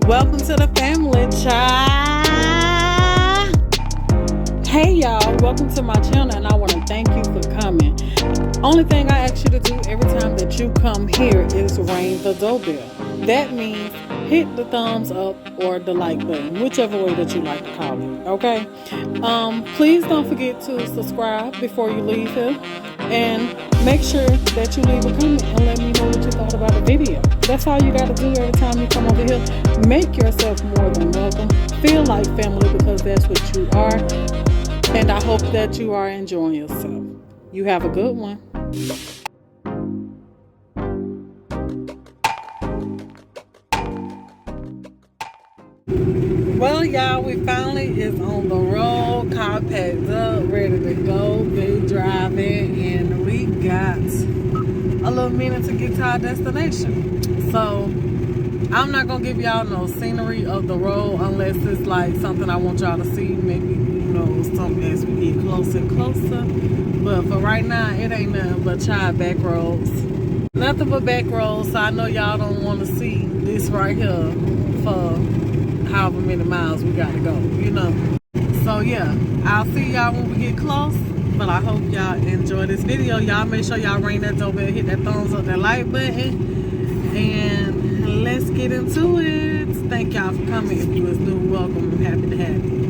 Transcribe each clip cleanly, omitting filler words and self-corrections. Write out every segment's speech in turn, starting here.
Welcome to the family, child. Hey y'all, welcome to my channel, and I want to thank you for coming. Only thing I ask you to do every time that you come here is ring the doorbell. That means hit the thumbs up or the like button, whichever way that you like to call it, okay? Please don't forget to subscribe before you leave here, and make sure that you leave a comment and let me know what you thought about the video. That's all you got to do every time you come over here. Make yourself more than welcome. Feel like family, because that's what you are. And I hope that you are enjoying yourself. You have a good one. Well, y'all, we finally is on the road, car packed up, ready to go, big driving, and we got a little minute to get to our destination. So I'm not gonna give y'all no scenery of the road unless it's like something I want y'all to see, maybe, something as we get closer and closer. But for right now, it ain't nothing but child back roads. Nothing but back roads, so I know y'all don't want to see this right here for however many miles we got to go, So yeah, I'll see y'all when we get close, but I hope y'all enjoy this video. Y'all make sure y'all ring that doorbell, hit that thumbs up, that like button, and let's get into it. Thank y'all for coming. If you was new, welcome. I'm happy to have you.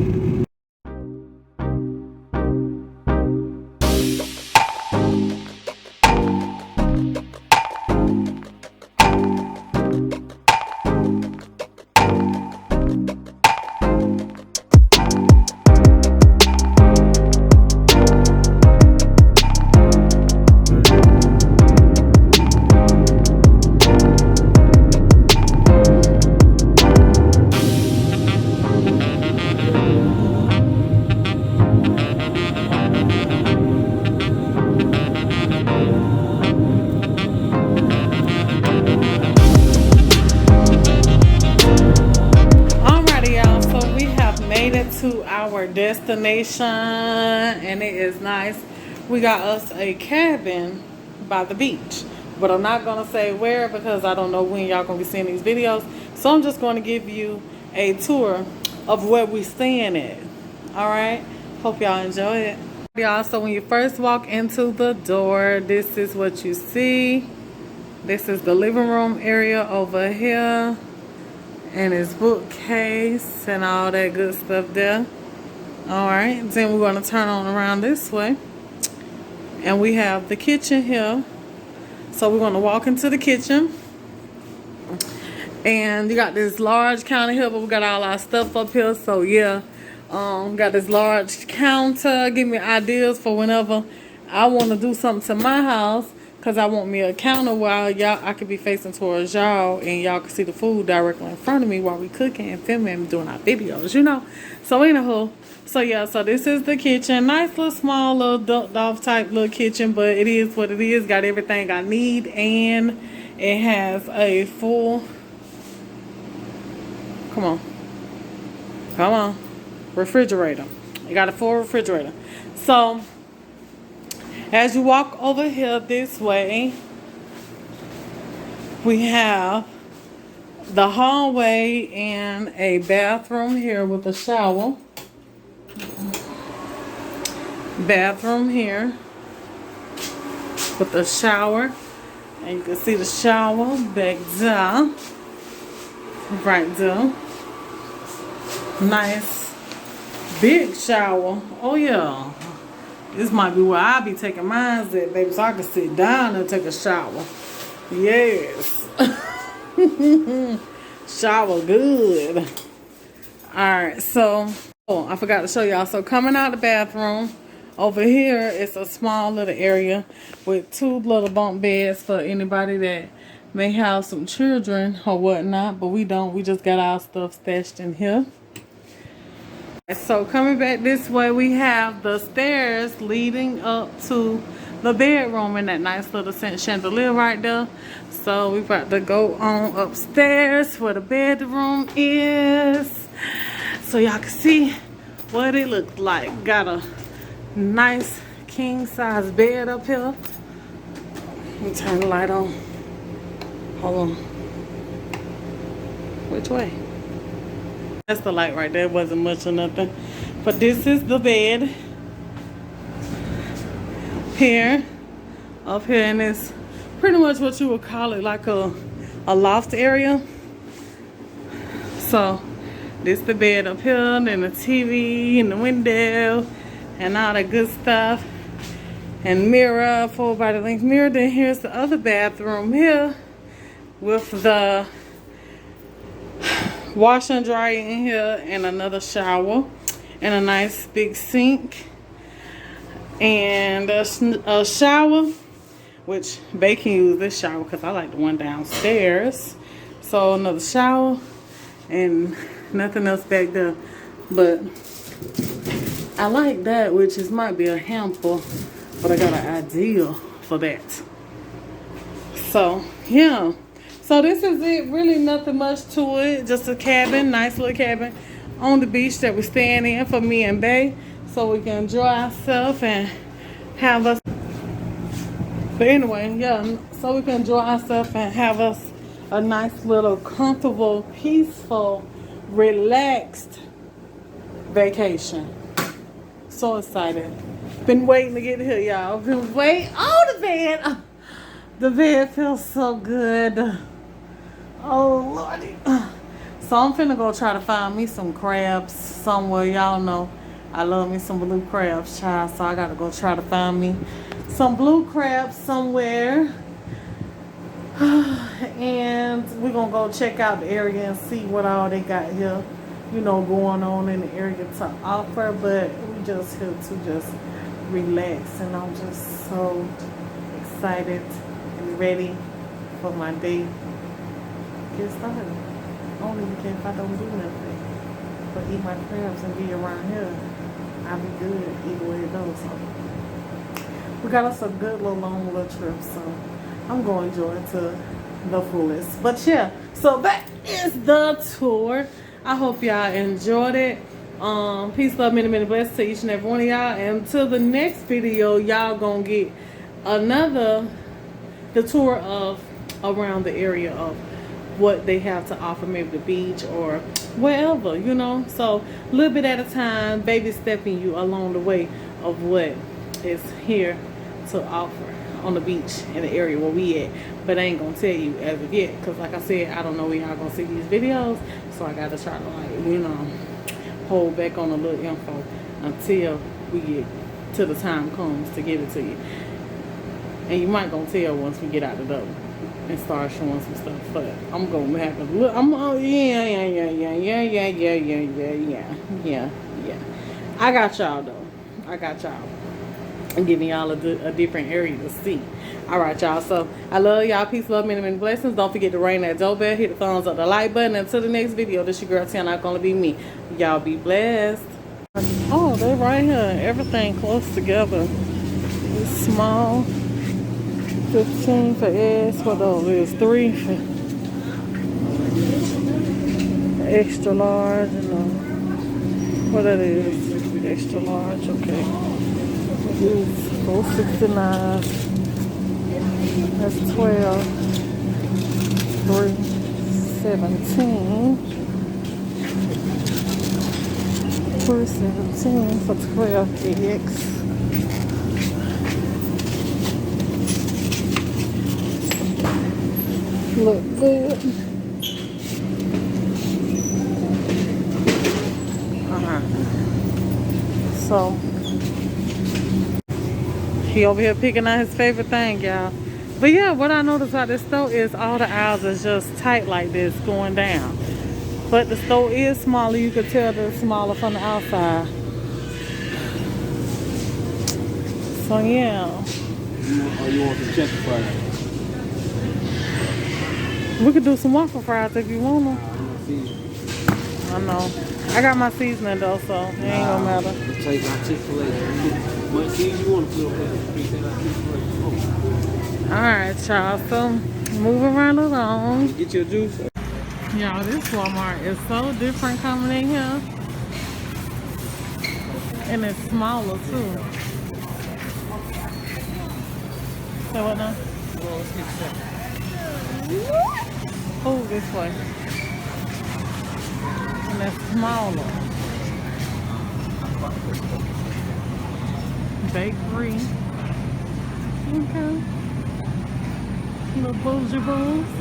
To our destination, and it is nice. We got us a cabin by the beach, but I'm not gonna say where because I don't know when y'all gonna be seeing these videos, so I'm just going to give you a tour of where we staying at. All right, hope y'all enjoy it, y'all. So when you first walk into the door, this is what you see. This is the living room area over here, and his bookcase and all that good stuff there. All right, then we're going to turn on around this way, and we have the kitchen here. So we're going to walk into the kitchen, and you got this large counter here, but we got all our stuff up here. So yeah, got this large counter. Give me ideas for whenever I want to do something to my house, because I want me a counter while I could be facing towards y'all, and y'all can see the food directly in front of me while we cooking and filming and doing our videos, So anywho, so yeah, so this is the kitchen. Nice little small little ducked off type little kitchen, but it is what it is. Got everything I need, and it has a full, come on, refrigerator. It got a full refrigerator. So as you walk over here this way, we have the hallway and a bathroom here with a shower. Bathroom here with a shower. And you can see the shower back there. Right there. Nice big shower. Oh yeah. This might be where I be taking mine at, baby, so I can sit down and take a shower. Yes. Shower good. Alright, so I forgot to show y'all. So coming out the bathroom, over here it's a small little area with 2 little bunk beds for anybody that may have some children or whatnot, but we don't. We just got our stuff stashed in here. So coming back this way, we have the stairs leading up to the bedroom and that nice little chandelier right there. So we about to go on upstairs where the bedroom is, so y'all can see what it looks like. Got a nice king size bed up here. Let me turn the light on. Hold on. Which way? That's the light right there. It wasn't much or nothing. But this is the bed here, up here, and it's pretty much what you would call it, like a loft area. So this the bed up here, and the TV and the window and all that good stuff, and mirror, full body length mirror. Then here's the other bathroom here with the washer and dryer in here, and another shower, and a nice big sink, and a shower, which they can use this shower because I like the one downstairs. So another shower and nothing else back there. But I like that, which is might be a hamper, but I got an idea for that. So yeah. So this is it. Really nothing much to it. Just a cabin, nice little cabin on the beach that we're staying in for me and Bae, so we can enjoy ourselves and have us. But anyway, yeah, so we can enjoy ourselves and have us a nice little comfortable, peaceful, relaxed vacation. So excited. Been waiting to get here, y'all. Been waiting. Oh, the bed. The bed feels so good. Oh, Lordy. So I'm finna go try to find me some crabs somewhere. Y'all know I love me some blue crabs, child. So I gotta go try to find me some blue crabs somewhere. And we're gonna go check out the area and see what all they got here, you know, going on in the area to offer. But we just here to just relax, and I'm just so excited and ready for my day. Get started. I don't even care if I don't do nothing, but eat my crabs and be around here. I'll be good either way it goes. So we got us a good little long little trip, so I'm going to enjoy it to the fullest. But yeah, so that is the tour. I hope y'all enjoyed it. Peace, love, many, many blessings to each and every one of y'all. And until the next video, y'all gonna get the tour of around the area of what they have to offer, maybe the beach or wherever, you know. So a little bit at a time, baby stepping you along the way of what is here to offer on the beach in the area where we at. But I ain't gonna tell you as of yet, because like I said, I don't know when y'all gonna see these videos, so I gotta try to, like, you know, hold back on a little info until we get to the time comes to give it to you. And you might gonna tell once we get out the door and start showing some stuff. But I'm gonna have to look. Yeah. I got y'all though. I got y'all. I'm giving y'all a different area to see. All right, y'all. So I love y'all. Peace, love, many, many blessings. Don't forget to ring that doorbell. Hit the thumbs up, the like button. Until the next video, this your girl Tiana. Gonna be me. Y'all be blessed. Oh, they right here. Everything close together. It's small. 15 for eggs. What those is? 3 for extra large. And what that is? Extra large. Okay. It's $4.69. That's 12. 3.17. 3.17 for 12 eggs. Look good. So he over here picking out his favorite thing, y'all. But yeah, what I noticed about this store is all the aisles is just tight like this going down. But the store is smaller. You could tell that it's smaller from the outside. So yeah. Oh, you want some chicken fries? We could do some waffle fries if you want them. I know. I got my seasoning though, so it ain't gonna matter. Take my Chick-fil-A. What cheese you want to put on? Alright, y'all. So moving right along. Get your juice. Y'all, this Walmart is so different coming in here. And it's smaller too. So what now? Well, let's get some. Oh, this way. And that's smaller. Bakery. Okay. Little bougie booze.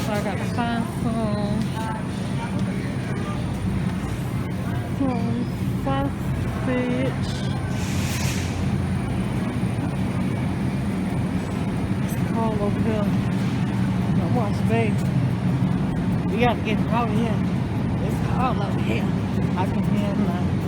So I got to find some sausage. It's cold over here. Now watch, babe. You gotta get it. Oh yeah. It's cold over here. I can hear it now.